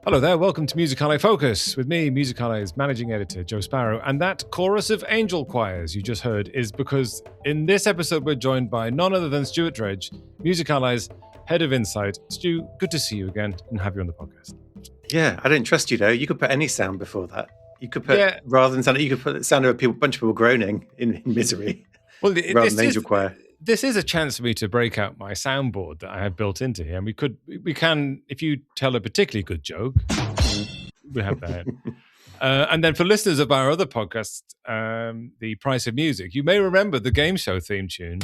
Hello there, welcome to Musicale Focus with me, Musicale's managing editor, Joe Sparrow. And that chorus of angel choirs you just heard is because in this episode we're joined by none other than Stuart Dredge, Musicale's head of insight. Stu, good to see you again and have you on the podcast. Yeah, I don't trust you though. You could put any sound before that. You could put, Yeah. rather than sound, you could put the sound of a bunch of people groaning in misery. Well, rather than angel choir. This is a chance for me to break out my soundboard that I have built into here. And we can, if you tell a particularly good joke, we have that. And then for listeners of our other podcast, The Price of Music, you may remember the game show theme tune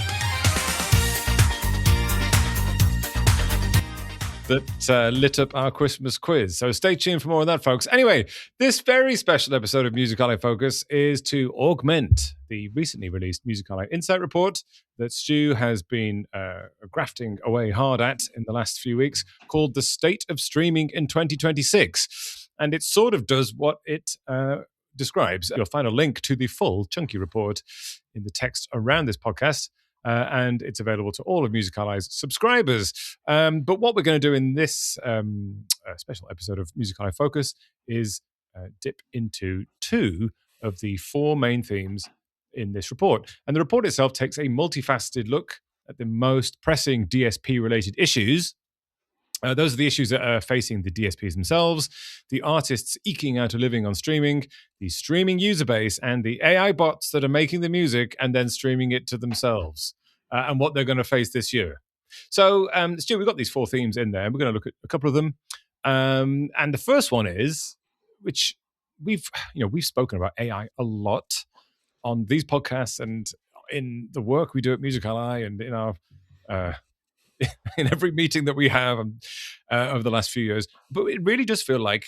that lit up our Christmas quiz. So stay tuned for more of that, folks. Anyway, this very special episode of Musicale Focus is to augment the recently released Musicale Insight Report that Stu has been grafting away hard at in the last few weeks, called The State of Streaming in 2026. And it sort of does what it describes. You'll find a link to the full chunky report in the text around this podcast. And it's available to all of Musicale's subscribers. But what we're going to do in this special episode of Musicale Focus is dip into two of the four main themes in this report. And the report itself takes a multifaceted look at the most pressing DSP-related issues. Those are the issues that are facing the DSPs themselves, the artists eking out a living on streaming, the streaming user base, and the AI bots that are making the music and then streaming it to themselves, and what they're going to face this year. So, Stu, we've got these four themes in there. We're going to look at a couple of them. And the first one is, which we've spoken about AI a lot on these podcasts and in the work we do at Musicale and in our in every meeting that we have over the last few years. But it really does feel like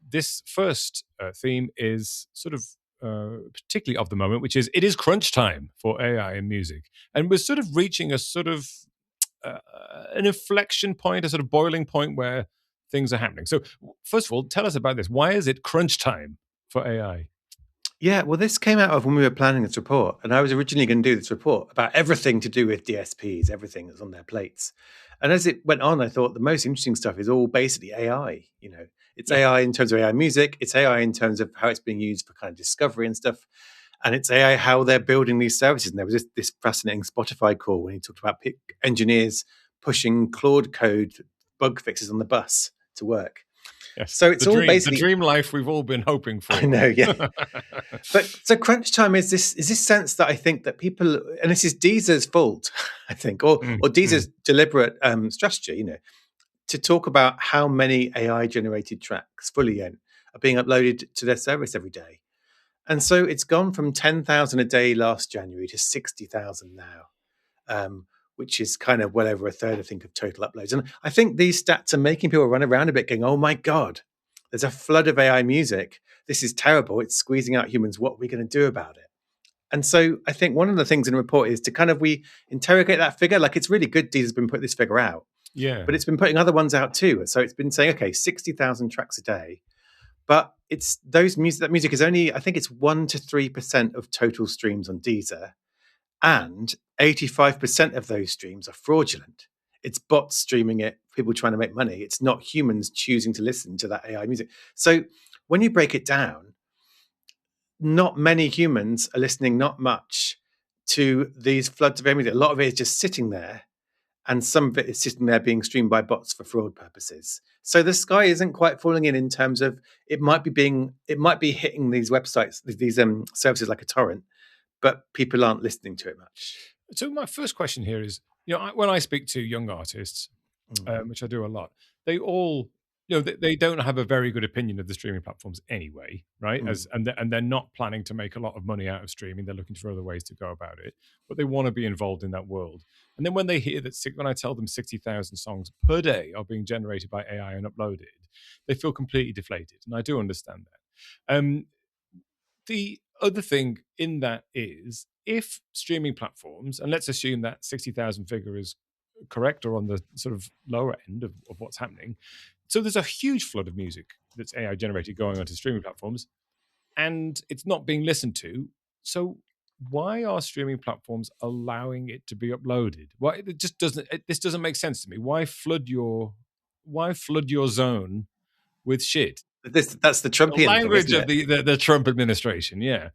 this first theme is sort of particularly of the moment, which is it is crunch time for AI in music. And we're sort of reaching a sort of an inflection point, a sort of boiling point where things are happening. So first of all, tell us about this. Why is it crunch time for AI? Yeah, well, this came out of when we were planning this report. And I was originally going to do this report about everything to do with DSPs, everything that's on their plates. And as it went on, I thought the most interesting stuff is all basically AI. It's AI in terms of AI music. It's AI in terms of how it's being used for kind of discovery and stuff. And it's AI how they're building these services. And there was this fascinating Spotify call when he talked about engineers pushing Claude code bug fixes on the bus to work. Yes. So it's all basically the dream life we've all been hoping for. I know, yeah. But so crunch time is this sense that I think that people, and this is Deezer's fault, I think, or Deezer's deliberate strategy, to talk about how many AI generated tracks fully are being uploaded to their service every day. And so it's gone from 10,000 a day last January to 60,000 now. Which is kind of well over a third, I think, of total uploads. And I think these stats are making people run around a bit going, oh my God, there's a flood of AI music. This is terrible. It's squeezing out humans. What are we going to do about it? And so I think one of the things in the report is to kind of, we interrogate that figure. Like, it's really good Deezer's been putting this figure out. Yeah. But it's been putting other ones out too. So it's been saying, okay, 60,000 tracks a day. But it's that music is only, I think it's 1% to 3% of total streams on Deezer. And 85% of those streams are fraudulent. It's bots streaming it, people trying to make money. It's not humans choosing to listen to that AI music. So when you break it down, not many humans are listening, not much, to these floods of AI music. A lot of it is just sitting there, and some of it is sitting there being streamed by bots for fraud purposes. So the sky isn't quite falling in terms of it might be hitting these websites, these services like a torrent, but people aren't listening to it much. So my first question here is, when I speak to young artists, which I do a lot, they all, they don't have a very good opinion of the streaming platforms anyway, right? And they're not planning to make a lot of money out of streaming. They're looking for other ways to go about it, but they want to be involved in that world. And then when they hear that, when I tell them 60,000 songs per day are being generated by AI and uploaded, they feel completely deflated. And I do understand that. The other thing in that is, if streaming platforms, and let's assume that 60,000 figure is correct or on the sort of lower end of what's happening, so there's a huge flood of music that's AI generated going onto streaming platforms, and it's not being listened to. So why are streaming platforms allowing it to be uploaded? Why this doesn't make sense to me. Why flood your zone with shit. That's the The Trumpian thing, language isn't of it? the Trump administration. Yeah.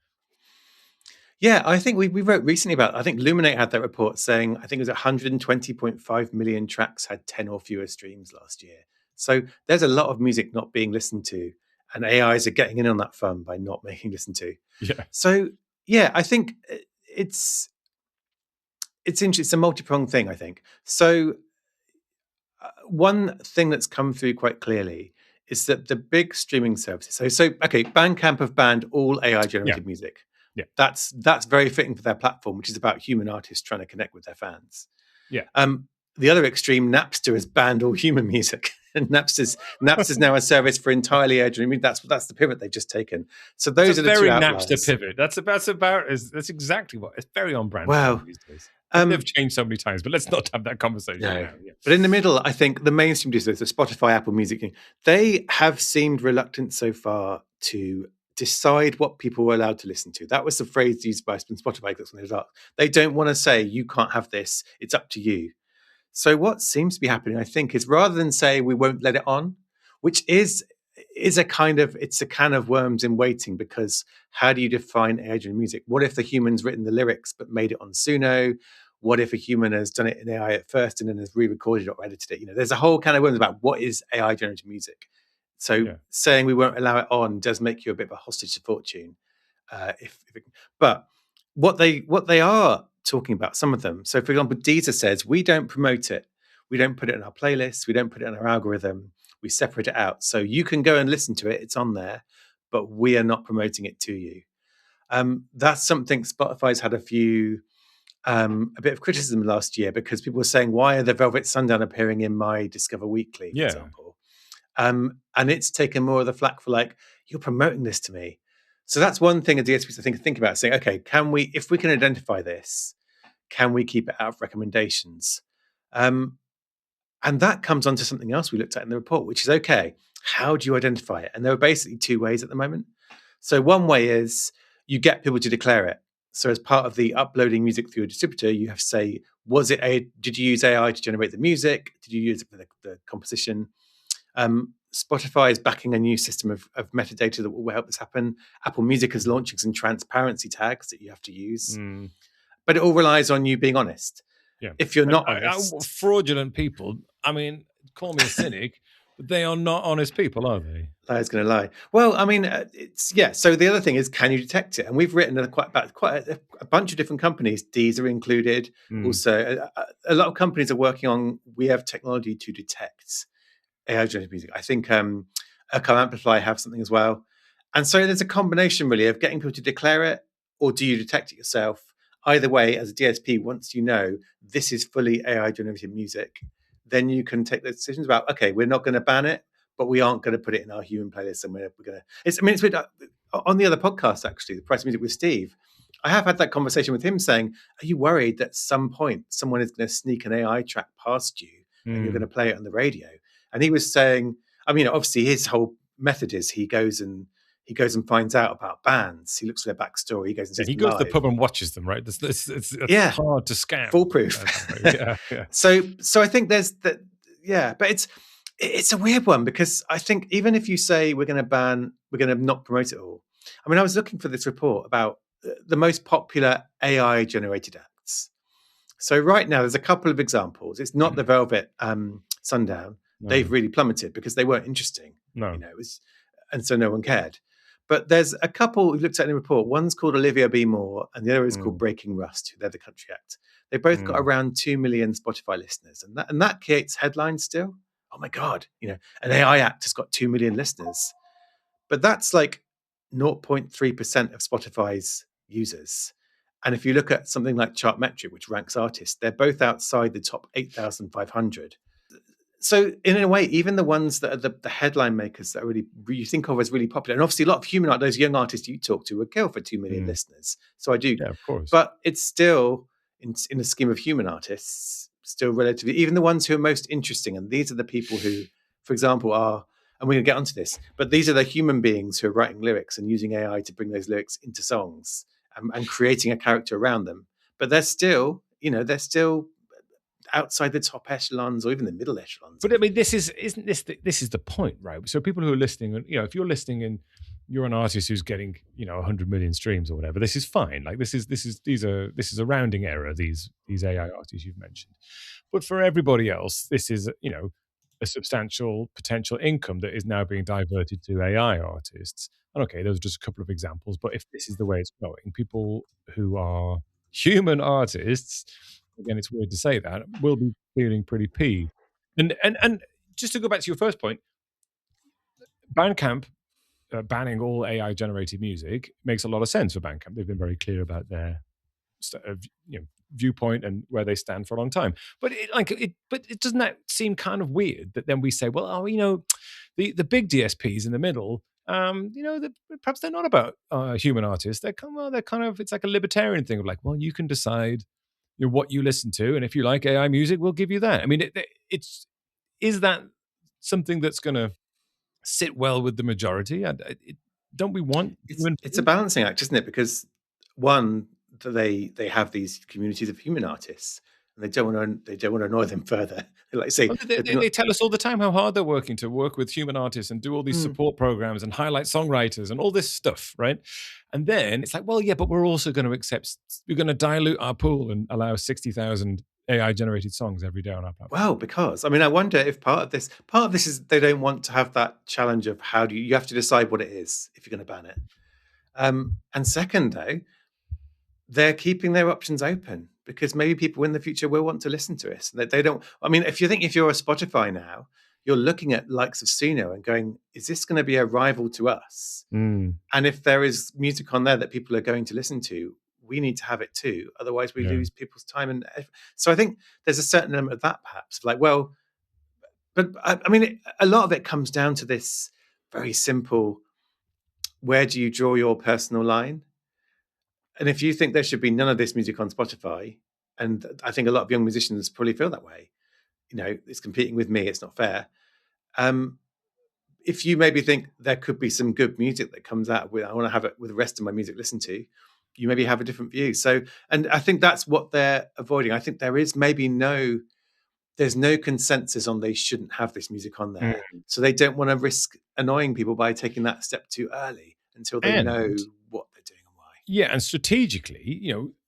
Yeah, I think we wrote recently about, I think Luminate had that report saying, I think it was 120.5 million tracks had 10 or fewer streams last year. So there's a lot of music not being listened to, and AIs are getting in on that fun by not making listened to. Yeah. So yeah, I think it's interesting. It's a multi-pronged thing, I think. So one thing that's come through quite clearly is that the big streaming services. So okay, Bandcamp have banned all AI generated music. Yeah. That's very fitting for their platform, which is about human artists trying to connect with their fans. Yeah. The other extreme, Napster has banned all human music, and Napster's now a service for entirely AI generated music. That's the pivot they've just taken. So those are the two outliers. Napster pivot. That's exactly what it's very on brand Wow. these days. They've changed so many times, but let's not have that conversation now. Yeah. But in the middle, I think the mainstream users, the Spotify, Apple Music thing, they have seemed reluctant so far to decide what people were allowed to listen to. That was the phrase used by Spotify. That's when they was asked. They don't want to say, you can't have this, it's up to you. So what seems to be happening, I think, is rather than say we won't let it on, which is a kind of, it's a can of worms in waiting, because how do you define AI generated music? What if the human's written the lyrics but made it on Suno? What if a human has done it in AI at first and then has re-recorded it or edited it? There's a whole kind of worms about what is AI generated music. So saying we won't allow it on does make you a bit of a hostage to fortune. But what they are talking about, some of them. So, for example, Deezer says we don't promote it, we don't put it in our playlists, we don't put it in our algorithm, we separate it out. So you can go and listen to it; it's on there, but we are not promoting it to you. That's something Spotify's had a bit of criticism last year, because people were saying, why are the Velvet Sundown appearing in my Discover Weekly, for example? And it's taken more of the flack for like, you're promoting this to me. So that's one thing a DSP to think about, saying, okay, if we can identify this, can we keep it out of recommendations? And that comes on to something else we looked at in the report, which is, okay, how do you identify it? And there are basically two ways at the moment. So one way is you get people to declare it. So as part of the uploading music through a distributor, you have to say, did you use AI to generate the music? Did you use it for the composition? Spotify is backing a new system of metadata that will help this happen. Apple Music is launching some transparency tags that you have to use. But it all relies on you being honest. Yeah. If you're not honest... fraudulent people, I mean, call me a cynic, but they are not honest people, are they? Liar's going to lie. Well, I mean, so the other thing is, can you detect it? And we've written about quite a bunch of different companies, Deezer included. Also, a lot of companies are working on, we have technology to detect AI generated music. I think Echo Amplify have something as well. And so there's a combination really of getting people to declare it, or do you detect it yourself? Either way, as a DSP, once you know this is fully AI generated music, then you can take the decisions about, okay, we're not going to ban it, but we aren't going to put it in our human playlist, and we're going to. It's weird. On the other podcast, actually, the Price of Music with Steve, I have had that conversation with him, saying, "Are you worried that at some point someone is going to sneak an AI track past you and you're going to play it on the radio?" And he was saying, I mean, obviously his whole method is he goes and finds out about bands. He looks at their backstory. He goes and he goes to the pub and watches them, right? It's hard to scam. Foolproof. Yeah. So I think there's that. Yeah, but it's a weird one, because I think even if you say we're going to not promote it all. I mean, I was looking for this report about the most popular AI generated acts. So right now there's a couple of examples. It's not the Velvet Sundown. No. They've really plummeted because they weren't interesting. No. And so no one cared. But there's a couple we looked at in the report. One's called Olivia B. Moore, and the other is called Breaking Rust, who they're the country act. They both got around 2 million Spotify listeners, and that creates headlines still. Oh my God, an AI act has got 2 million listeners. But that's like 0.3% of Spotify's users. And if you look at something like Chartmetric, which ranks artists, they're both outside the top 8,500. So in a way, even the ones that are the headline makers that are really you think of as really popular, and obviously a lot of human art, those young artists you talk to would kill for 2 million listeners. So I do, yeah, of course. But it's still in the scheme of human artists, still relatively, even the ones who are most interesting. And these are the people who, for example, are, and we're going to get onto this, but these are the human beings who are writing lyrics and using AI to bring those lyrics into songs and creating a character around them. But they're still outside the top echelons or even the middle echelons. But I mean, this is the point, right? So people who are listening, if you're listening and you're an artist who's getting 100 million streams or whatever, this is fine. Like this is a rounding error. These AI artists you've mentioned, but for everybody else, this is a substantial potential income that is now being diverted to AI artists. And okay, those are just a couple of examples. But if this is the way it's going, people who are human artists, again, it's weird to say that, will be feeling pretty peeved. And just to go back to your first point, Bandcamp banning all AI generated music makes a lot of sense for Bandcamp. They've been very clear about their viewpoint and where they stand for a long time. But it doesn't that seem kind of weird that then we say, well, the big DSPs in the middle, perhaps they're not about human artists. They're kind of it's like a libertarian thing of like, well, you can decide what you listen to, and if you like AI music, we'll give you that. I mean, is that something that's going to sit well with the majority? Don't we want? It's a balancing act, isn't it? Because one, they have these communities of human artists, and they don't want to annoy them further. Like say, they tell us all the time how hard they're working to work with human artists and do all these support programs and highlight songwriters and all this stuff, right? And then it's like, well, yeah, but we're also going to dilute our pool and allow 60,000 AI generated songs every day on our platform. Well, because I mean, I wonder if part of this is they don't want to have that challenge of how do you have to decide what it is if you're going to ban it. And second, though, they're keeping their options open because maybe people in the future will want to listen to us. They don't. I mean, if you're a Spotify now, you're looking at likes of Suno and going, is this going to be a rival to us? And if there is music on there that people are going to listen to, we need to have it too. Otherwise, we lose people's time. And so I think there's a certain element of that, perhaps. Like, well, but I mean, a lot of it comes down to this very simple: where do you draw your personal line? And if you think there should be none of this music on Spotify, and I think a lot of young musicians probably feel that way, it's competing with me, it's not fair. If you maybe think there could be some good music that comes out, I want to have it with the rest of my music listened to, you maybe have a different view. So, and I think that's what they're avoiding. I think there is maybe there's no consensus on they shouldn't have this music on there. So they don't want to risk annoying people by taking that step too early until they know what they're doing and why. Yeah, and strategically,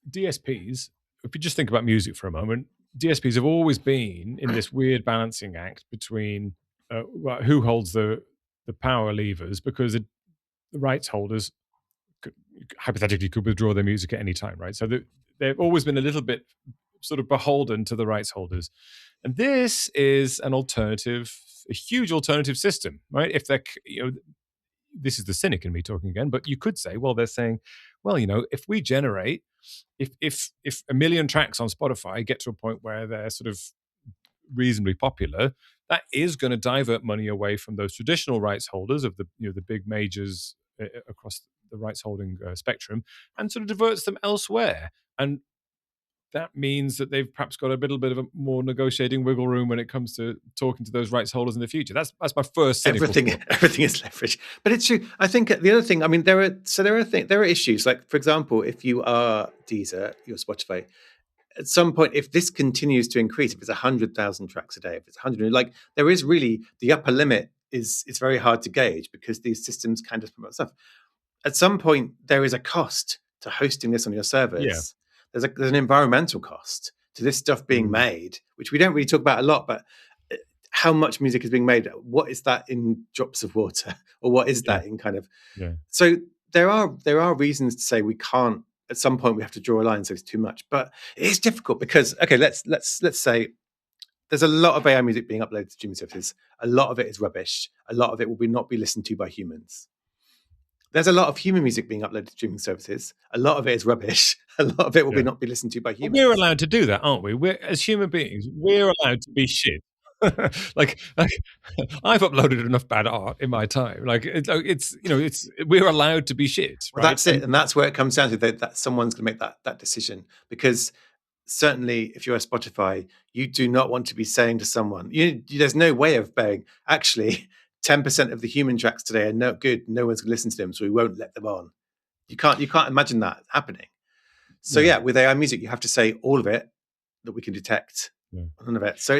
DSPs, if you just think about music for a moment, DSPs have always been in this weird balancing act between who holds the power levers, because the rights holders hypothetically could withdraw their music at any time, right? So they've always been a little bit sort of beholden to the rights holders. And this is a huge alternative system, right? If they're, this is the cynic in me talking again, but you could say, well, they're saying, well, if we generate, if 1 million tracks on Spotify get to a point where they're sort of reasonably popular, that is going to divert money away from those traditional rights holders of the big majors across the rights holding spectrum, and sort of diverts them elsewhere. And that means that they've perhaps got a little bit of a more negotiating wiggle room when it comes to talking to those rights holders in the future. That's my first cynical thought. Everything is leverage, but it's true. I think the other thing, I mean, there are issues. Like, for example, if you are Deezer, you're Spotify, at some point, if this continues to increase, if it's 100,000 tracks a day, if it's 100, like there is really the upper limit it's very hard to gauge because these systems can just promote stuff. At some point, there is a cost to hosting this on your servers. Yeah. There's an environmental cost to this stuff being made, which we don't really talk about a lot, but how much music is being made? What is that in drops of water? Or what is that in kind of... Yeah. So there are reasons to say we can't, at some point we have to draw a line, so it's too much. But it is difficult because, okay, let's say there's a lot of AI music being uploaded to streaming services. A lot of it is rubbish. A lot of it will not be listened to by humans. There's a lot of human music being uploaded to streaming services. A lot of it is rubbish. A lot of it will not be listened to by humans. We're allowed to do that, aren't we? As human beings, we're allowed to be shit. like I've uploaded enough bad art in my time. Like it's we're allowed to be shit. Well, right? That's it, and that's where it comes down to that someone's going to make that decision. Because certainly, if you're a Spotify, you do not want to be saying to someone, there's no way of bearing. Actually, 10% of the human tracks today are not good. No one's going to listen to them, so we won't let them on. You can't imagine that happening. So with AI music, you have to say all of it that we can detect None of it. So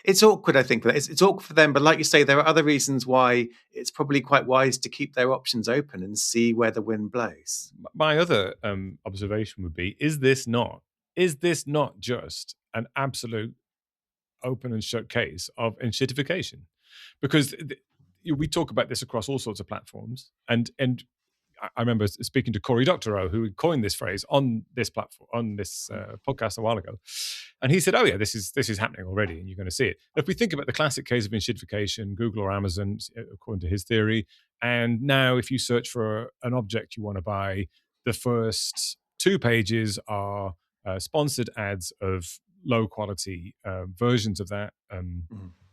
it's awkward, I think. But it's awkward for them. But like you say, there are other reasons why it's probably quite wise to keep their options open and see where the wind blows. My other observation would be: is this not just an absolute open and shut case of enshittification? Because we talk about this across all sorts of platforms, and I remember speaking to Cory Doctorow, who coined this phrase on this platform, on this podcast a while ago, and he said, "Oh yeah, this is happening already, and you're going to see it." If we think about the classic case of enshittification, Google or Amazon, according to his theory, and now if you search for an object you want to buy, the first 2 pages are sponsored ads of low quality versions of that.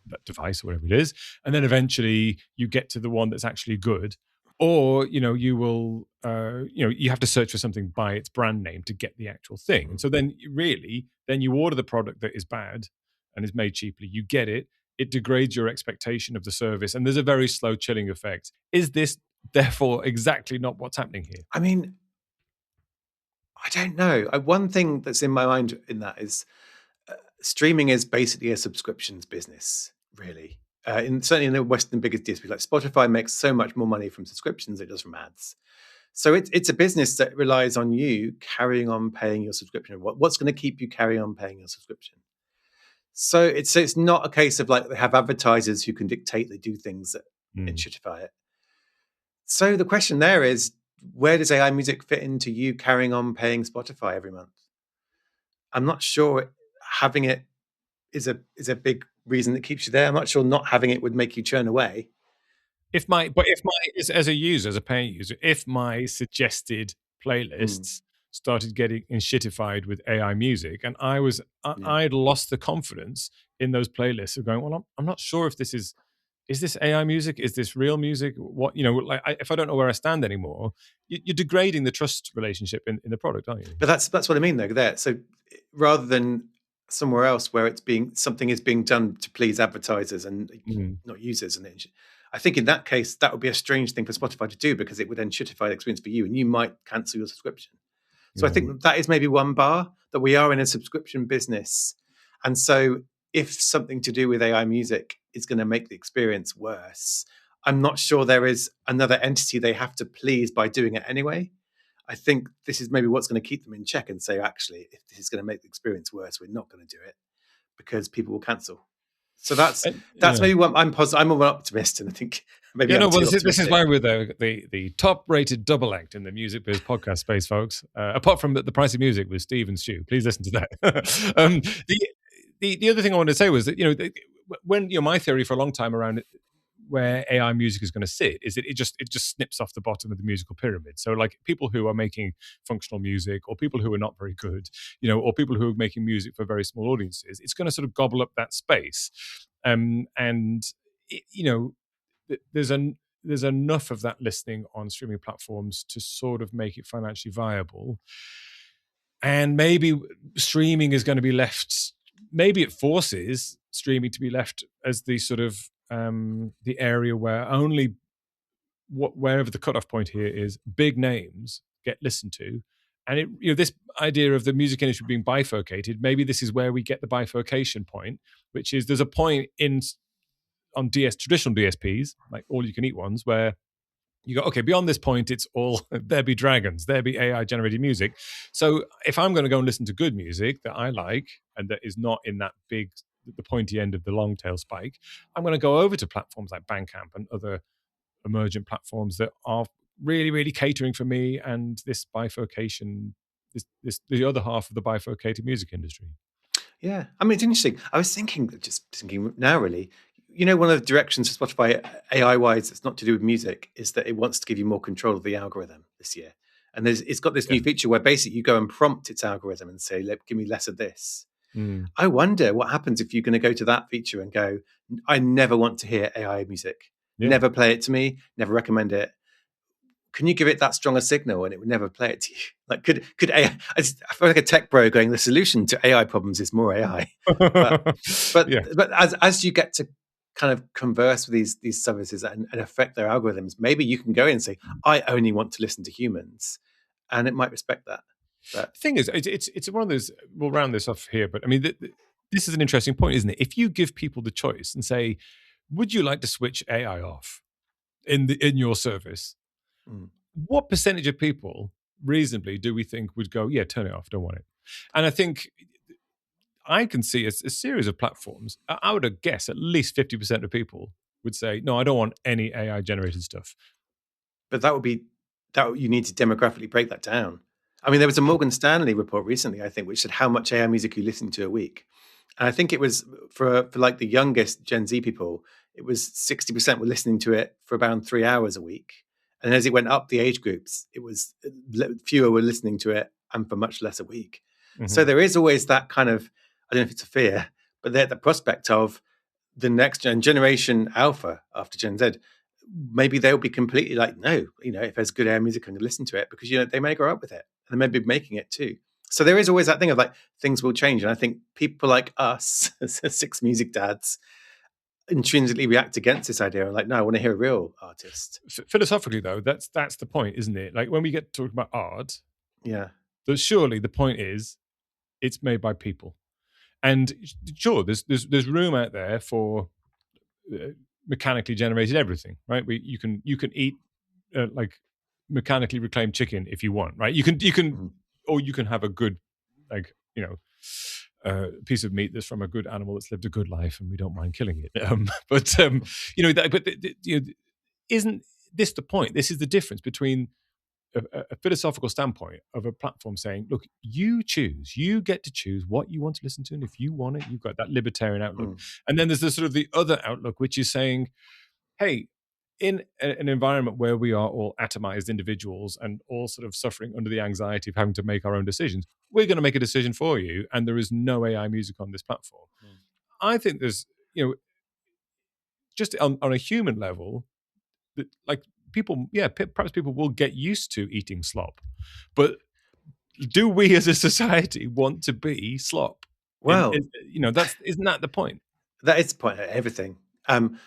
That device or whatever it is, and then eventually you get to the one that's actually good, or you will you have to search for something by its brand name to get the actual thing. And so then you order the product that is bad and is made cheaply, you get it degrades your expectation of the service, and there's a very slow chilling effect. Is this therefore exactly not what's happening here? I mean, I don't know. One thing that's in my mind in that is streaming is basically a subscriptions business, really. Certainly in the Western biggest DSPs, like Spotify makes so much more money from subscriptions than it does from ads. So it's a business that relies on you carrying on paying your subscription. What's going to keep you carrying on paying your subscription? So it's not a case of like they have advertisers who can dictate they do things that enshittify it. So the question there is, where does AI music fit into you carrying on paying Spotify every month? I'm not sure having it is a big reason that keeps you there. I'm not sure not having it would make you churn away. If my as a user, as a paying user, if my suggested playlists started getting enshittified with AI music, and I'd lost the confidence in those playlists of going, well, I'm not sure if this is this AI music? Is this real music? What, if I don't know where I stand anymore, you're degrading the trust relationship in the product, aren't you? But that's what I mean, though. There, so rather than somewhere else where something is being done to please advertisers and not users, and I think in that case that would be a strange thing for Spotify to do, because it would then shitify the experience for you, and you might cancel your subscription. So I think that is maybe one bar, that we are in a subscription business, and so if something to do with AI music is going to make the experience worse, I'm not sure there is another entity they have to please by doing it anyway. I think this is maybe what's going to keep them in check and say, actually, if this is going to make the experience worse, we're not going to do it because people will cancel. So that's maybe what I'm positive. I'm an optimist, and I think maybe this is why we're the top-rated double act in the Music Biz podcast space, folks. Apart from the price of music with Steve and Stu, please listen to that. The other thing I wanted to say was that when my theory for a long time around where AI music is going to sit is that it just snips off the bottom of the musical pyramid. So like people who are making functional music, or people who are not very good, or people who are making music for very small audiences, it's going to sort of gobble up that space. There's enough of that listening on streaming platforms to sort of make it financially viable. And maybe streaming is going to be left, maybe it forces streaming to be left as the sort of the area where only wherever the cutoff point here is, big names get listened to. And this idea of the music industry being bifurcated, maybe this is where we get the bifurcation point, which is there's a point on traditional DSPs, like all you can eat ones, where you go, okay, beyond this point, it's all there be dragons, there be AI generated music. So if I'm going to go and listen to good music that I like and that is not in that the pointy end of the long tail spike, I'm going to go over to platforms like Bandcamp and other emergent platforms that are really, really catering for me and this bifurcation, the other half of the bifurcated music industry. Yeah, I mean, it's interesting. I was thinking now, really, one of the directions for Spotify AI-wise that's not to do with music is that it wants to give you more control of the algorithm this year. And it's got this new feature where basically you go and prompt its algorithm and say, give me less of this. I wonder what happens if you're going to go to that feature and go, I never want to hear AI music. Never play it to me, never recommend it. Can you give it that strong a signal and it would never play it to you? Like, could AI? I feel like a tech bro going, the solution to AI problems is more AI. But as you get to kind of converse with these services and affect their algorithms, maybe you can go in and say, I only want to listen to humans, and it might respect that. But the thing is, it's one of those. We'll round this off here, but I mean, this is an interesting point, isn't it? If you give people the choice and say, would you like to switch AI off in your service? Mm. What percentage of people reasonably do we think would go, yeah, turn it off, don't want it? And I think I can see a series of platforms. I would guess at least 50% of people would say, no, I don't want any AI generated stuff. But that would be that you need to demographically break that down. I mean, there was a Morgan Stanley report recently, I think, which said how much AI music you listen to a week. And I think it was for like the youngest Gen Z people, it was 60% were listening to it for around 3 hours a week. And as it went up the age groups, it was fewer were listening to it and for much less a week. Mm-hmm. So there is always that kind of, I don't know if it's a fear, but the prospect of the next generation alpha after Gen Z, maybe they'll be completely like, no, if there's good AI music, I'm going to listen to it, because they may grow up with it and they may be making it too. So there is always that thing of like things will change, and I think people like us, six music dads, intrinsically react against this idea and like, no, I want to hear a real artist. Philosophically, though, that's the point, isn't it? Like when we get to talk about art, yeah, but surely the point is it's made by people, and sure, there's room out there for mechanically generated everything, right? You can eat like mechanically reclaimed chicken if you want, right? You can mm-hmm. or you can have a good piece of meat that's from a good animal that's lived a good life, and we don't mind killing it. Isn't this the point? This is the difference between a philosophical standpoint of a platform saying, look, you choose, you get to choose what you want to listen to, and if you want it, you've got that libertarian outlook. And then there's the sort of the other outlook, which is saying, hey, in an environment where we are all atomized individuals and all sort of suffering under the anxiety of having to make our own decisions, we're going to make a decision for you, and there is no AI music on this platform. I think there's, just on a human level, like people, perhaps people will get used to eating slop, but do we as a society want to be slop? Well, isn't that the point? That is the point of everything. And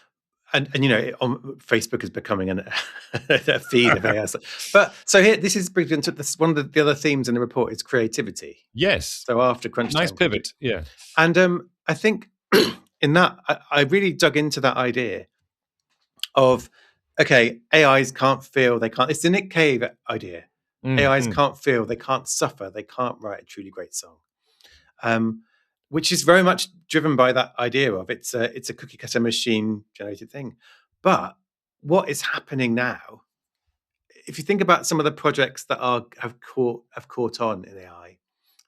on Facebook is becoming a feed of AI. But so here, this is brings into this. One of the other themes in the report is creativity. Yes. So after crunch time, nice pivot. Yeah. And I think in that, I really dug into that idea of, okay, AIs can't feel, they can't. It's the Nick Cave idea. AIs can't feel, they can't suffer, they can't write a truly great song. Which is very much driven by that idea of it's a cookie cutter machine generated thing. But what is happening now, if you think about some of the projects that have caught on in AI,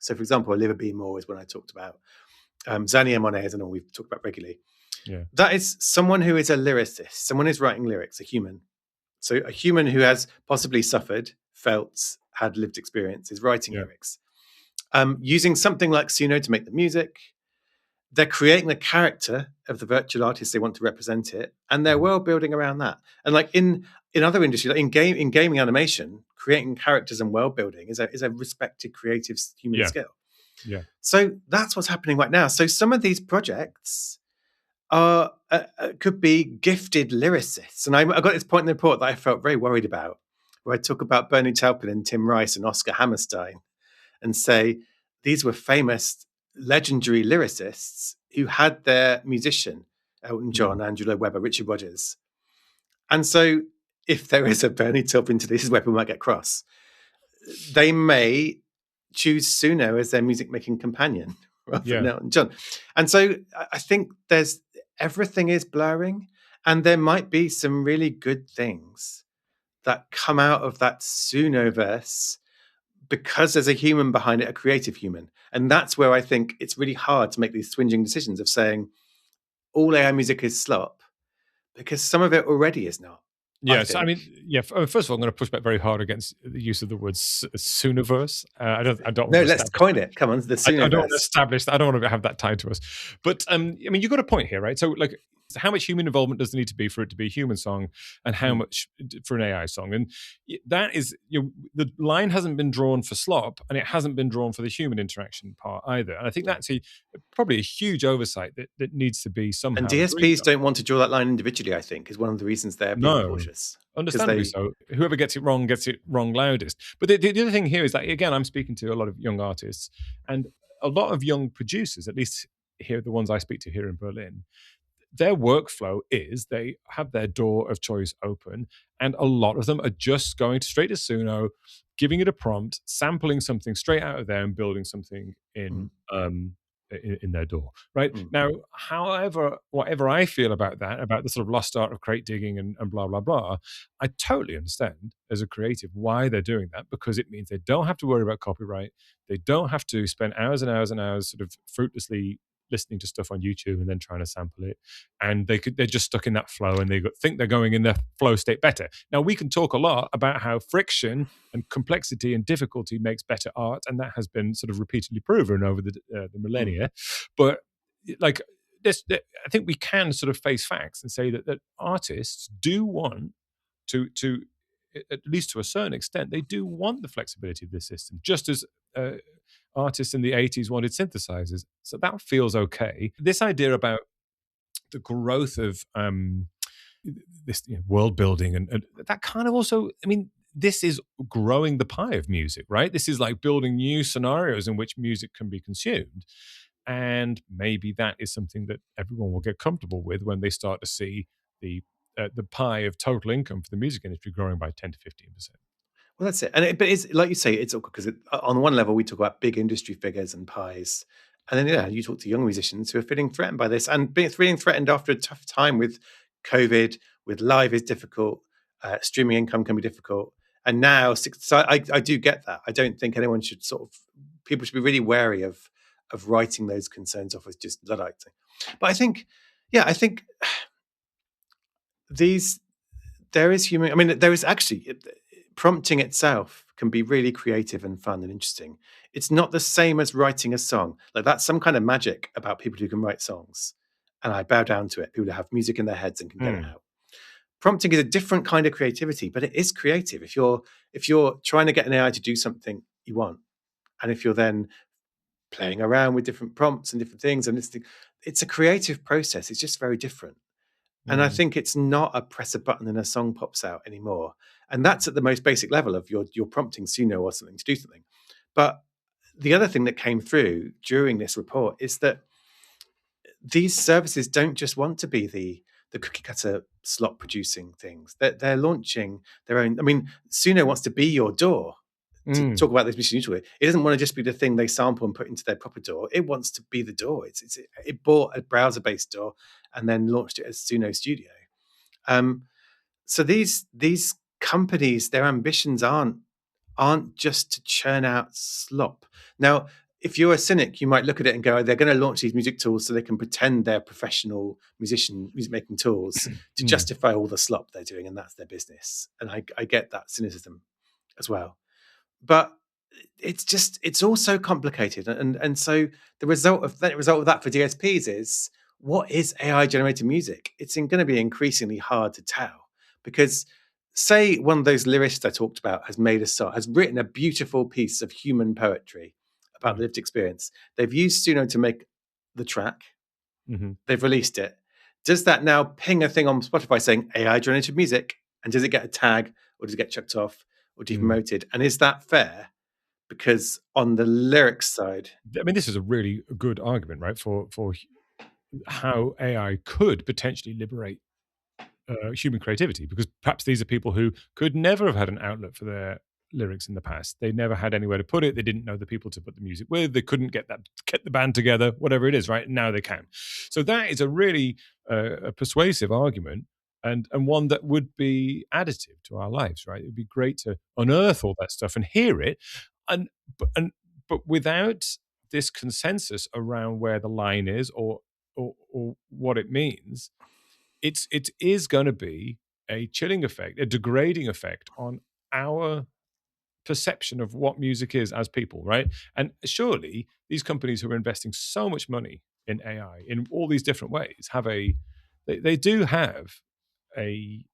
so for example, Oliver B. Moore is one I talked about. Zania Monet is another we've talked about regularly. Yeah. That is someone who is a lyricist, someone who's writing lyrics, a human. So a human who has possibly suffered, felt, had lived experience is writing lyrics. Using something like Suno to make the music. They're creating the character of the virtual artist they want to represent it, and they're world building around that. And like in other industries, like in gaming animation, creating characters and world building is a respected creative human skill. Yeah. So that's what's happening right now. So some of these projects are could be gifted lyricists, and I got this point in the report that I felt very worried about, where I talk about Bernie Taupin and Tim Rice and Oscar Hammerstein, and say these were famous, legendary lyricists who had their musician, Elton John, Angela Weber, Richard Rodgers. And so if there is a Bernie Taupin to this is where people might get cross, they may choose Suno as their music-making companion rather than Elton John. And so I think everything is blurring, and there might be some really good things that come out of that Sunoverse because there's a human behind it, a creative human. And that's where I think it's really hard to make these swinging decisions of saying all AI music is slop, because some of it already is not. Yes, I mean, first of all, I'm going to push back very hard against the use of the word Sooniverse. I don't. No, let's coin it. Come on, the Sooniverse. I don't want to establish that. I don't want to have that tied to us. But I mean, you've got a point here, right? So, like, how much human involvement does there need to be for it to be a human song, and how much for an AI song? And that is, the line hasn't been drawn for slop, and it hasn't been drawn for the human interaction part either. And I think that's probably a huge oversight that needs to be somehow. And DSPs don't want to draw that line individually, I think, is one of the reasons they're being cautious. Understandably so. Whoever gets it wrong loudest. But the other thing here is that, again, I'm speaking to a lot of young artists and a lot of young producers, at least here, the ones I speak to here in Berlin, their workflow is they have their door of choice open, and a lot of them are just going straight to Suno, giving it a prompt, sampling something straight out of there, and building something Mm, in their door. Right mm, now, however, whatever I feel about that, about the sort of lost art of crate digging and blah blah blah, I totally understand as a creative why they're doing that, because it means they don't have to worry about copyright. They don't have to spend hours and hours and hours sort of fruitlessly listening to stuff on YouTube and then trying to sample it, and they're just stuck in that flow, and think they're going in their flow state better. Now, we can talk a lot about how friction and complexity and difficulty makes better art, and that has been sort of repeatedly proven over the mm. millennia. But like I think we can sort of face facts and say that artists do want to at least to a certain extent, they do want the flexibility of this system, just as artists in the 80s wanted synthesizers. So that feels okay. This idea about the growth of this world building and that kind of also, I mean, this is growing the pie of music, right? This is like building new scenarios in which music can be consumed. And maybe that is something that everyone will get comfortable with when they start to see the pie of total income for the music industry growing by 10 to 15%. Well, that's it. But it's like you say, it's awkward because on one level we talk about big industry figures and pies, and then you talk to young musicians who are feeling threatened by this and feeling threatened after a tough time with COVID, with live is difficult, streaming income can be difficult, and now so I do get that. I don't think anyone should people should be really wary of writing those concerns off as just Luddites. But I think these there is human. I mean, there is actually prompting itself can be really creative and fun and interesting. It's not the same as writing a song. Like that's some kind of magic about people who can write songs. And I bow down to it. People who have music in their heads and can get it Mm. out. Prompting is a different kind of creativity, but it is creative. If you're trying to get an AI to do something you want, and if you're then playing around with different prompts and different things, and it's a creative process. It's just very different. And I Mm. think it's not a press a button and a song pops out anymore. And that's at the most basic level of you're prompting Suno or something to do something. But the other thing that came through during this report is that these services don't just want to be the cookie cutter slot producing things. They're launching their own. I mean, Suno wants to be your door. To Mm. talk about this mission neutral, it doesn't want to just be the thing they sample and put into their proper door. It wants to be the door. It bought a browser based door and then launched it as Suno Studio. So these companies, their ambitions aren't just to churn out slop. Now, if you're a cynic, you might look at it and go, they're going to launch these music tools so they can pretend they're professional music making tools to Mm. justify all the slop they're doing, and that's their business. And I get that cynicism as well. But it's all so complicated. And so the result of that for DSPs is, what is AI generated music? It's going to be increasingly hard to tell, because say one of those lyricists I talked about has made a song, has written a beautiful piece of human poetry about Mm. lived experience. They've used Suno to make the track. Mm-hmm. They've released it. Does that now ping a thing on Spotify saying AI generated music? And does it get a tag, or does it get chucked off or Mm. depromoted? And is that fair? Because on the lyrics side, I mean, this is a really good argument, right, for how AI could potentially liberate human creativity, because perhaps these are people who could never have had an outlet for their lyrics in the past. They never had anywhere to put it. They didn't know the people to put the music with. They couldn't get the band together, whatever it is, right? Now they can. So that is a really a persuasive argument, and one that would be additive to our lives, right? It would be great to unearth all that stuff and hear it, and and but without this consensus around where the line is, or what it means, it is going to be a chilling effect, a degrading effect on our perception of what music is as people, right? And surely these companies who are investing so much money in AI in all these different ways they do have a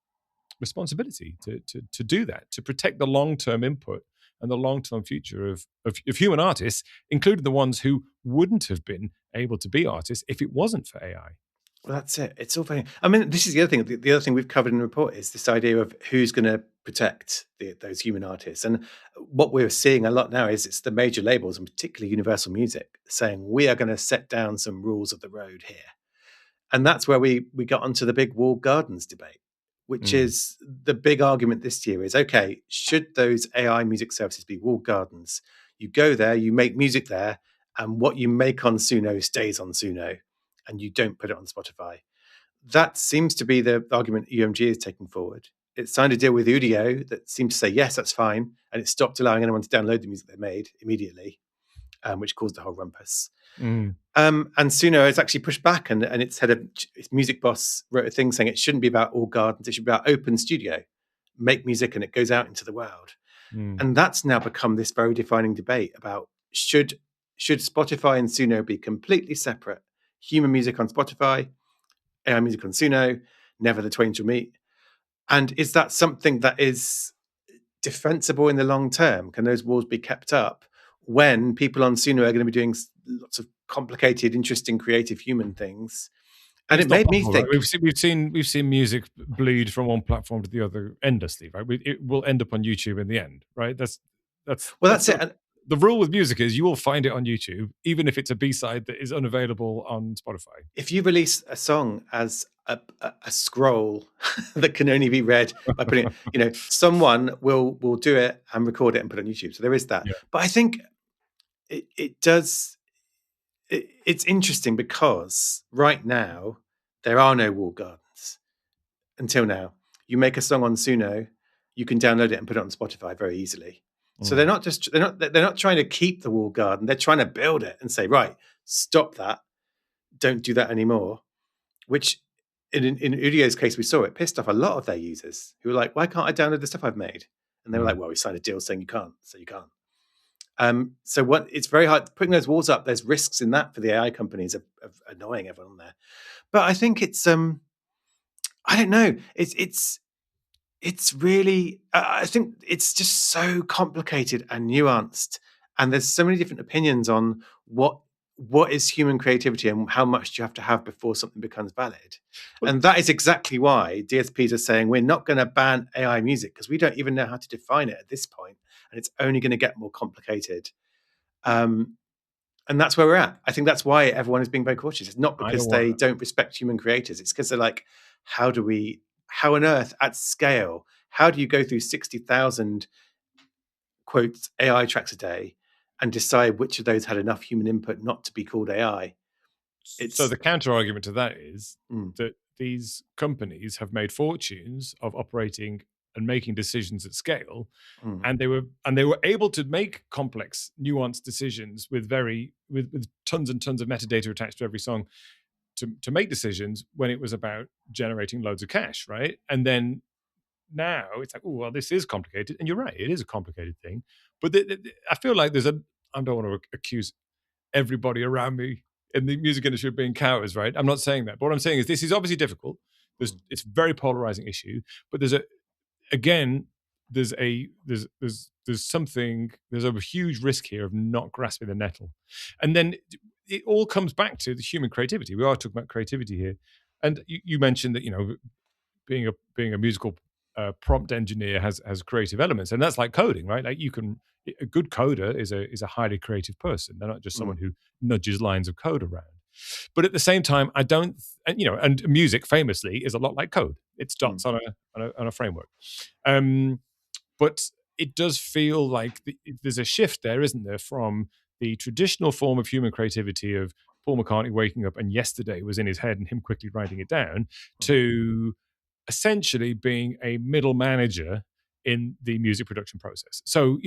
responsibility to do that, to protect the long-term input and the long-term future of human artists, including the ones who wouldn't have been able to be artists if it wasn't for AI. well, that's it. It's all very. I mean, this is the other thing. The other thing we've covered in the report is this idea of who's going to protect those human artists. And what we're seeing a lot now is it's the major labels, and particularly Universal Music, saying we are going to set down some rules of the road here. And that's where we got onto the big walled gardens debate, which is the big argument this year is, okay, should those AI music services be walled gardens? You go there, you make music there, and what you make on Suno stays on Suno, and you don't put it on Spotify. That seems to be the argument UMG is taking forward. It signed a deal with Udio that seemed to say, yes, that's fine. And it stopped allowing anyone to download the music they made immediately, which caused the whole rumpus. And Suno has actually pushed back, and its head of its music boss wrote a thing saying it shouldn't be about all gardens, it should be about open studio, make music and it goes out into the world. And that's now become this very defining debate about should Spotify and Suno be completely separate? Human music on Spotify, AI music on Suno, never the twain shall meet. And is that something that is defensible in the long term? Can those walls be kept up when people on Suno are going to be doing lots of complicated, interesting, creative human things? And it made me think. Right? We've seen music bleed from one platform to the other endlessly, right? It will end up on YouTube in the end, right? That's it. The rule with music is you will find it on YouTube, even if it's a B-side that is unavailable on Spotify. If you release a song as a scroll that can only be read by putting it, someone will do it and record it and put it on YouTube. So there is that. Yeah. But I think it does. It's interesting because right now there are no walled gardens. Until now, you make a song on Suno, you can download it and put it on Spotify very easily. So they're not trying to keep the walled garden. They're trying to build it and say, right, stop that, don't do that anymore. Which in Udio's case, we saw it pissed off a lot of their users who were like, why can't I download the stuff I've made? And they were like, well, we signed a deal saying you can't, so you can't. So it's very hard putting those walls up. There's risks in that for the AI companies of annoying everyone there. But I think it's I don't know. It's really, I think it's just so complicated and nuanced, and there's so many different opinions on what is human creativity and how much do you have to have before something becomes valid. And that is exactly why DSPs are saying we're not going to ban AI music because we don't even know how to define it at this point, and it's only going to get more complicated. And that's where we're at. I think that's why everyone is being very cautious. It's not because they don't respect human creators. It's because they're like, how on earth at scale, how do you go through 60,000 quotes AI tracks a day and decide which of those had enough human input not to be called AI? So the counter argument to that is that these companies have made fortunes of operating and making decisions at scale, and they were able to make complex, nuanced decisions with tons and tons of metadata attached to every song to make decisions when it was about generating loads of cash, right? And then now it's like, oh, well, this is complicated. And you're right, it is a complicated thing. But I feel like I don't want to accuse everybody around me in the music industry of being cowards, right? I'm not saying that. But what I'm saying is this is obviously difficult. It's a very polarizing issue. But there's a huge risk here of not grasping the nettle. And then it all comes back to the human creativity. We are talking about creativity here. And you mentioned that, being a musical prompt engineer has creative elements, and that's like coding, right? Like a good coder is a highly creative person. They're not just someone who nudges lines of code around. But at the same time, I don't, and music famously is a lot like code. It's dots on a framework. But it does feel like there's a shift there, isn't there, from the traditional form of human creativity of Paul McCartney waking up and yesterday was in his head and him quickly writing it down, to essentially being a middle manager in the music production process. So,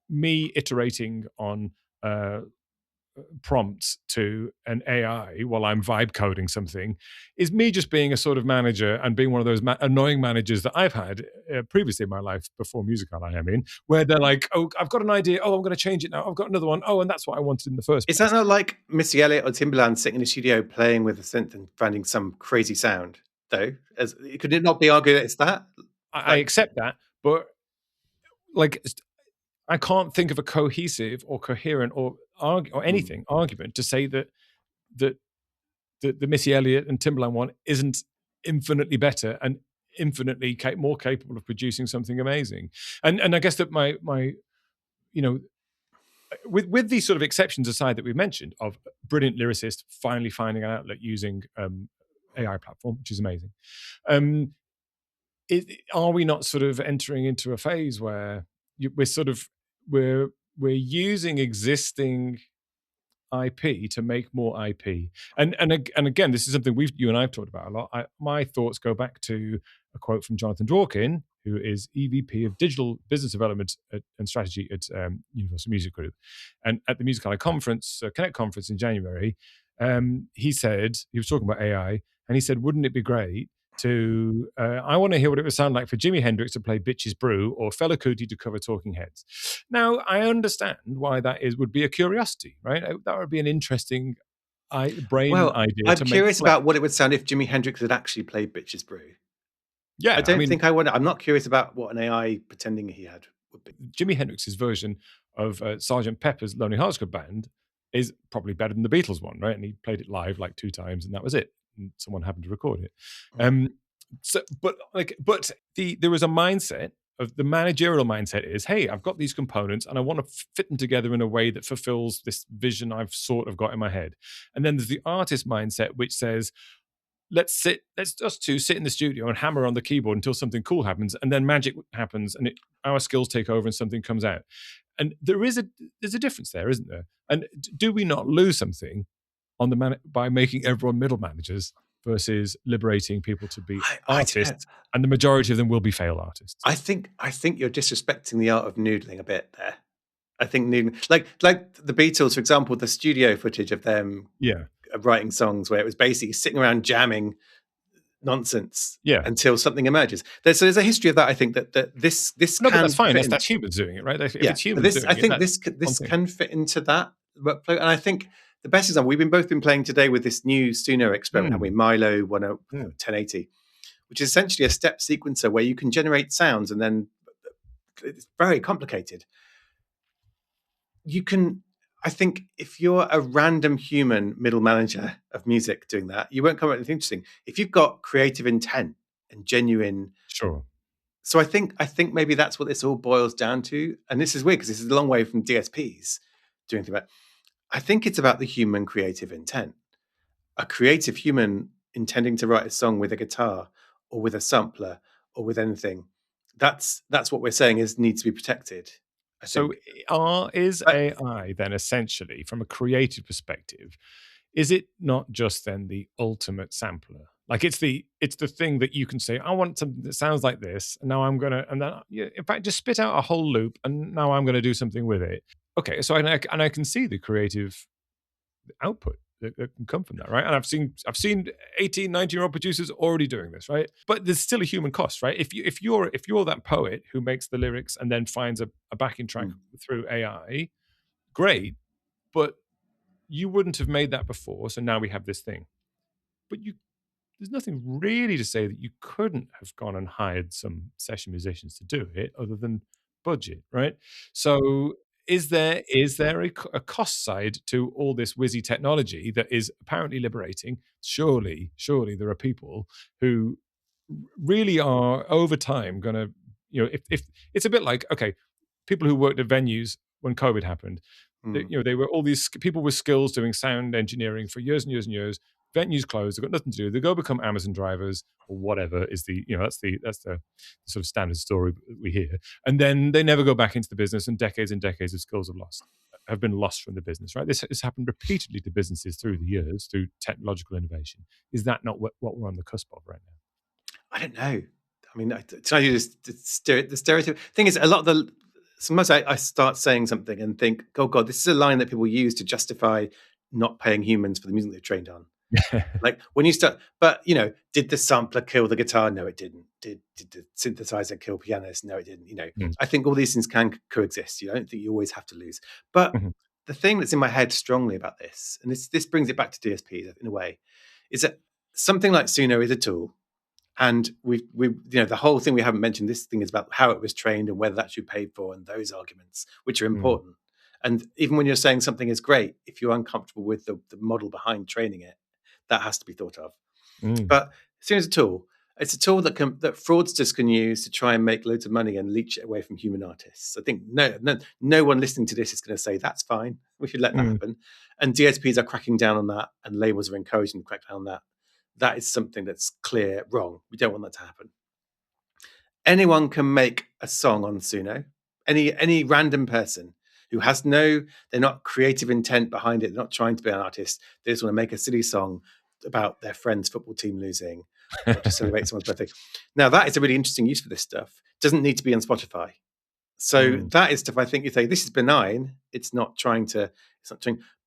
me iterating on prompts to an AI while I'm vibe coding something is me just being a sort of manager and being one of those annoying managers that I've had previously in my life before Musical I am in, where they're like, oh, I've got an idea. Oh, I'm going to change it now. I've got another one. Oh, and that's what I wanted in the first place. Is that not like Missy Elliott or Timbaland sitting in a studio playing with a synth and finding some crazy sound, though? Could it not be argued that it's that? I accept that, but I can't think of a cohesive or coherent or argument to say that the Missy Elliott and Timbaland one isn't infinitely better and infinitely more capable of producing something amazing. And I guess that my you know, with these sort of exceptions aside that we mentioned of brilliant lyricists finally finding an outlet using AI platform, which is amazing. Um, are we not sort of entering into a phase where we're sort of we're using existing IP to make more IP. And again, this is something you and I've talked about a lot. My thoughts go back to a quote from Jonathan Dworkin, who is EVP of Digital Business Development and Strategy at Universal Music Group. And at the Music Ally Conference, Connect Conference in January, he was talking about AI, and he said, wouldn't it be great to I want to hear what it would sound like for Jimi Hendrix to play Bitches Brew or Fela Kuti to cover Talking Heads. Now, I understand why that would be a curiosity, right? That would be an interesting brain Well, idea I'm to make curious flesh. about what it would sound if Jimi Hendrix had actually played Bitches Brew. I Yeah, I don't mean, think I want. I'm not curious about what an AI pretending he had would be. Jimi Hendrix's version of Sergeant Pepper's Lonely Hearts Club Band is probably better than the Beatles one, right? And he played it live like 2 times, and that was it. And someone happened to record it. Mm. There was a mindset of the managerial mindset is, hey, I've got these components and I want to fit them together in a way that fulfills this vision I've sort of got in my head. And then there's the artist mindset, which says, let's us two sit in the studio and hammer on the keyboard until something cool happens, and then magic happens, and our skills take over, and something comes out. And there's a difference there, isn't there? And do we not lose something on by making everyone middle managers versus liberating people to be I don't know. artists? And the majority of them will be failed artists. I think you're disrespecting the art of noodling a bit there. I think noodling, like the Beatles, for example, the studio footage of them writing songs where it was basically sitting around jamming nonsense until something emerges. There's a history of that. I think that this no, can but that's fine. fit That's humans doing it, right? If it's humans this, doing I it, think this can fit into that workflow. And I think the best example we've both been playing today with this new Suno experiment, have we? Milo 1080, which is essentially a step sequencer where you can generate sounds, and then it's very complicated. You can, I think, if you're a random human middle manager of music doing that, you won't come up with anything interesting. If you've got creative intent and genuine, sure. So I think maybe that's what this all boils down to. And this is weird because this is a long way from DSPs doing anything about. I think it's about the human creative intent. A creative human intending to write a song with a guitar or with a sampler or with anything. That's what we're saying needs to be protected. I think. Is AI then essentially, from a creative perspective, is it not just then the ultimate sampler? Like it's the thing that you can say, I want something that sounds like this, and now I'm gonna, and then in fact, just spit out a whole loop, and now I'm gonna do something with it. Okay, so I can see the creative output that can come from that, right? And I've seen 18, 19-year-old producers already doing this, right? But there's still a human cost, right? If you're that poet who makes the lyrics and then finds a backing track through AI, great, but you wouldn't have made that before, so now we have this thing. But there's nothing really to say that you couldn't have gone and hired some session musicians to do it other than budget, right? So is there a cost side to all this whizzy technology that is apparently liberating? Surely there are people who really are over time going to, if it's a bit like, okay, people who worked at venues when COVID happened, they were all these people with skills doing sound engineering for years and years and years. Venues closed; they've got nothing to do. They go become Amazon drivers or whatever is that's the sort of standard story we hear. And then they never go back into the business, and decades of skills have been lost from the business. Right? This has happened repeatedly to businesses through the years through technological innovation. Is that not what we're on the cusp of right now? I don't know. I mean, the stereotype thing is a lot of the. Sometimes I start saying something and think, oh God, this is a line that people use to justify not paying humans for the music they've trained on. Like when you start, but did the sampler kill the guitar? No, it didn't. Did the synthesizer kill pianists? No, it didn't. I think all these things can coexist. I don't think you always have to lose. But the thing that's in my head strongly about this, and this brings it back to DSPs in a way, is that something like Suno is a tool. And we the whole thing we haven't mentioned, this thing is about how it was trained and whether that should be paid for and those arguments, which are important. And even when you're saying something is great, if you're uncomfortable with the model behind training it, that has to be thought of. But as soon as a tool, It's a tool that fraudsters can use to try and make loads of money and leech it away from human artists. I think no one listening to this is going to say that's fine. We should let that happen. And DSPs are cracking down on that, and labels are encouraging to crack down on that. That is something that's clear wrong. We don't want that to happen. Anyone can make a song on Suno. Any random person who has they're not creative intent behind it. They're not trying to be an artist. They just want to make a silly song about their friend's football team losing or to celebrate someone's birthday. Now, that is a really interesting use for this stuff. It doesn't need to be on Spotify. So that is stuff I think you say, this is benign. It's not trying,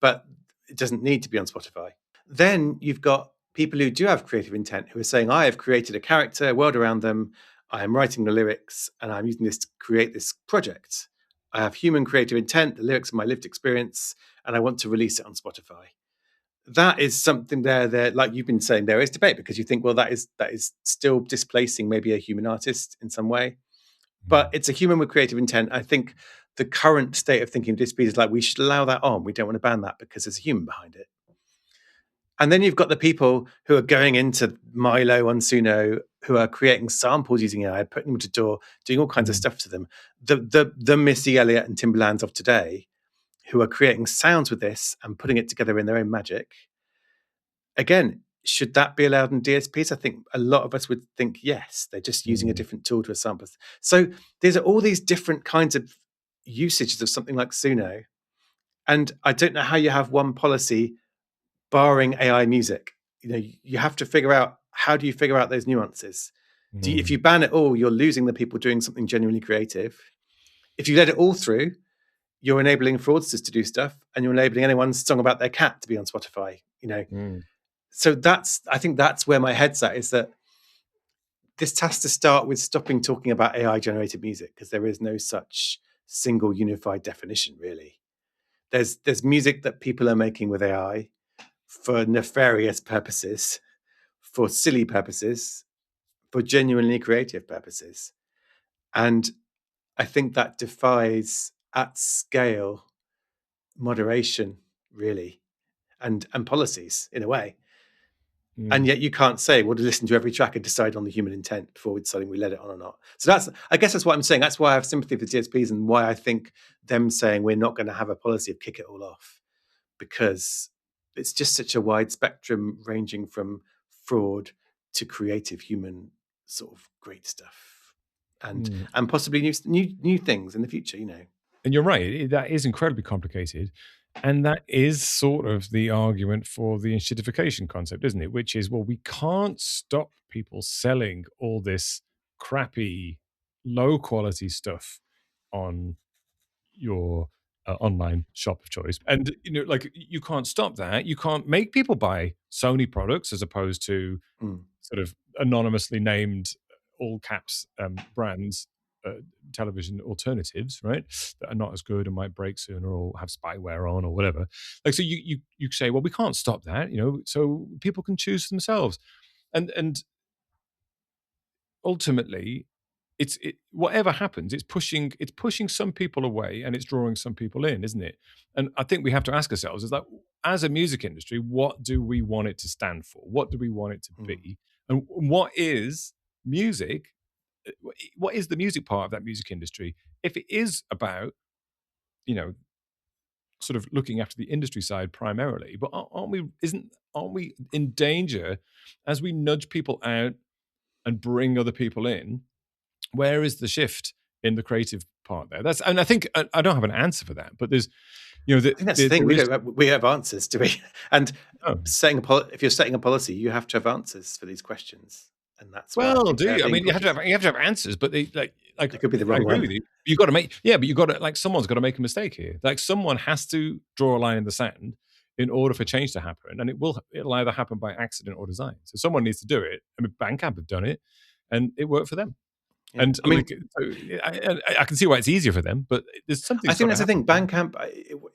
but it doesn't need to be on Spotify. Then you've got people who do have creative intent who are saying, I have created a character, a world around them. I am writing the lyrics and I'm using this to create this project. I have human creative intent, the lyrics of my lived experience, and I want to release it on Spotify. That is something there, like you've been saying, there is debate because you think, well, that is still displacing maybe a human artist in some way. But it's a human with creative intent. I think the current state of thinking of DSP is like, we should allow that on. We don't want to ban that because there's a human behind it. And then you've got the people who are going into Milo on Suno, who are creating samples using AI, putting them to door, doing all kinds of stuff to them. The Missy Elliott and Timberlands of today, who are creating sounds with this and putting it together in their own magic. Again, should that be allowed in DSPs? I think a lot of us would think yes. They're just using a different tool to a sample. So there's all these different kinds of usages of something like Suno. And I don't know how you have one policy barring AI music. You have to figure out, how do you figure out those nuances? If you ban it all, you're losing the people doing something genuinely creative. If you let it all through, you're enabling fraudsters to do stuff, and you're enabling anyone's song about their cat to be on Spotify. So I think that's where my head's at, is that this has to start with stopping talking about AI generated music, because there is no such single unified definition, really. There's music that people are making with AI for nefarious purposes, for silly purposes, for genuinely creative purposes. And I think that defies at scale moderation, really, and policies in a way. And yet you can't say, well, to listen to every track and decide on the human intent before we decide we let it on or not. So I guess that's what I'm saying. That's why I have sympathy for DSPs and why I think them saying we're not going to have a policy of kick it all off, because it's just such a wide spectrum ranging from fraud to creative human sort of great stuff and possibly new things in the future, And you're right, that is incredibly complicated. And that is sort of the argument for the enshittification concept, isn't it? Which is, well, we can't stop people selling all this crappy, low quality stuff on your online shop of choice. And, you can't stop that. You can't make people buy Sony products as opposed to sort of anonymously named all caps brands. Television alternatives, right, that are not as good and might break sooner or have spyware on or whatever. Like, so you say, well, we can't stop that, so people can choose themselves, and ultimately, whatever happens, it's pushing some people away and it's drawing some people in, isn't it? And I think we have to ask ourselves, is that as a music industry, what do we want it to stand for? What do we want it to be? And what is music? What is the music part of that music industry? If it is about, sort of looking after the industry side primarily, but aren't we in danger as we nudge people out and bring other people in? Where is the shift in the creative part there? And I think I don't have an answer for that, but there's, I think that's the thing. We have answers, do we? And if you're setting a policy, you have to have answers for these questions. And that's well, do you? I mean, you have to have answers, but they it could be the wrong one. With you. You got to make, but you got to someone's got to make a mistake here. Like, someone has to draw a line in the sand in order for change to happen, and it'll either happen by accident or design. So someone needs to do it. I mean, Bandcamp have done it, and it worked for them. Yeah. And I mean, I can see why it's easier for them, but there's something. I think that's the thing. Bandcamp,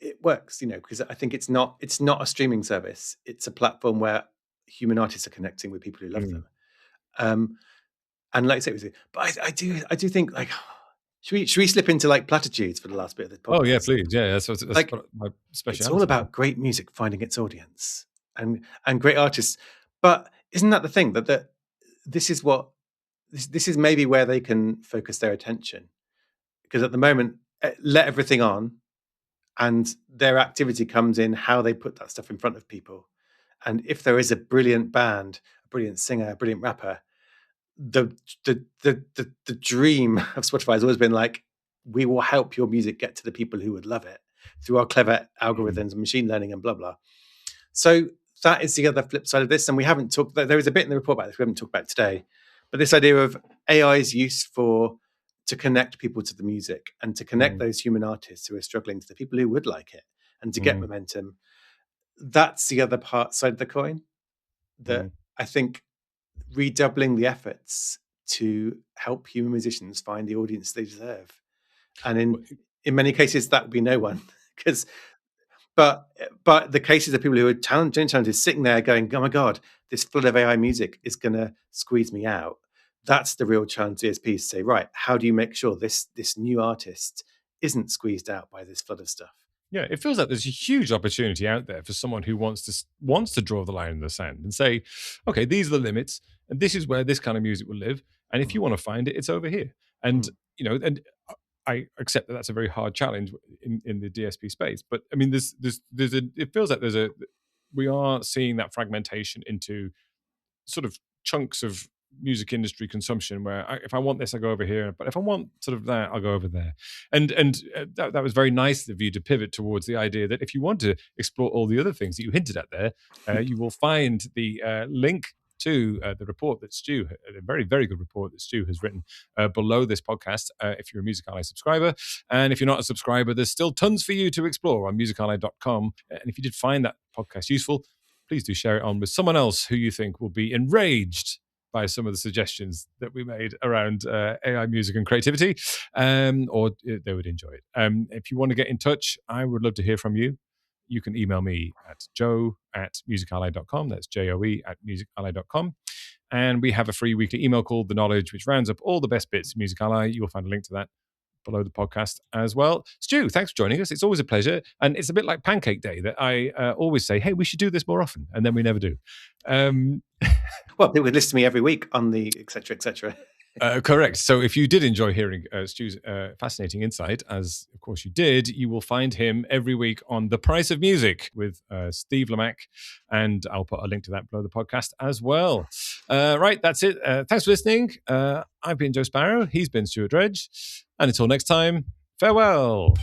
it works, because I think it's not a streaming service. It's a platform where human artists are connecting with people who love them. And like I say, but I do think, like, should we slip into like platitudes for the last bit of the podcast? Oh yeah, please, yeah. That's like, my specialty. It's all about great music finding its audience and great artists. But isn't that the thing that this is what this is maybe where they can focus their attention, because at the moment, let everything on, and their activity comes in how they put that stuff in front of people. And if there is a brilliant band, a brilliant singer, a brilliant rapper, the dream of Spotify has always been like, we will help your music get to the people who would love it through our clever algorithms and machine learning and blah blah. So that is the other flip side of this, and we haven't talked. There is a bit in the report about this we haven't talked about today, but this idea of AI's use to connect people to the music and to connect those human artists who are struggling to the people who would like it and to get momentum. That's the other side of the coin that I think redoubling the efforts to help human musicians find the audience they deserve. And in many cases, that would be no one. But the cases of people who are talented, sitting there going, oh my God, this flood of AI music is going to squeeze me out. That's the real challenge to DSPs to say, right, how do you make sure this new artist isn't squeezed out by this flood of stuff? Yeah, it feels like there's a huge opportunity out there for someone who wants to draw the line in the sand and say, okay, these are the limits, and this is where this kind of music will live. And if you want to find it, it's over here. And and I accept that that's a very hard challenge in the DSP space. But I mean, it feels like we are seeing that fragmentation into sort of chunks of music industry consumption where if I want this, I go over here, but if I want sort of that, I'll go over there. And that was very nice of you to pivot towards the idea that if you want to explore all the other things that you hinted at there, you will find the link to the report that Stu, a very, very good report that Stu has written below this podcast, if you're a Music Ally subscriber. And if you're not a subscriber, there's still tons for you to explore on musically.com. And if you did find that podcast useful, please do share it on with someone else who you think will be enraged by some of the suggestions that we made around AI music and creativity, or they would enjoy it. If you want to get in touch, I would love to hear from you. You can email me at joe@musically.com. That's joe@musically.com. And we have a free weekly email called The Knowledge, which rounds up all the best bits of Music Ally. You will find a link to that below the podcast as well. Stu, thanks for joining us. It's always a pleasure. And it's a bit like Pancake Day that I always say, hey, we should do this more often. And then we never do. Well, people listen to me every week on the et cetera. Correct. So if you did enjoy hearing Stu's fascinating insight, as of course you did, you will find him every week on The Price of Music with Steve Lamacq, and I'll put a link to that below the podcast as well. Right, that's it. Thanks for listening. I've been Joe Sparrow. He's been Stuart Dredge. And until next time, farewell.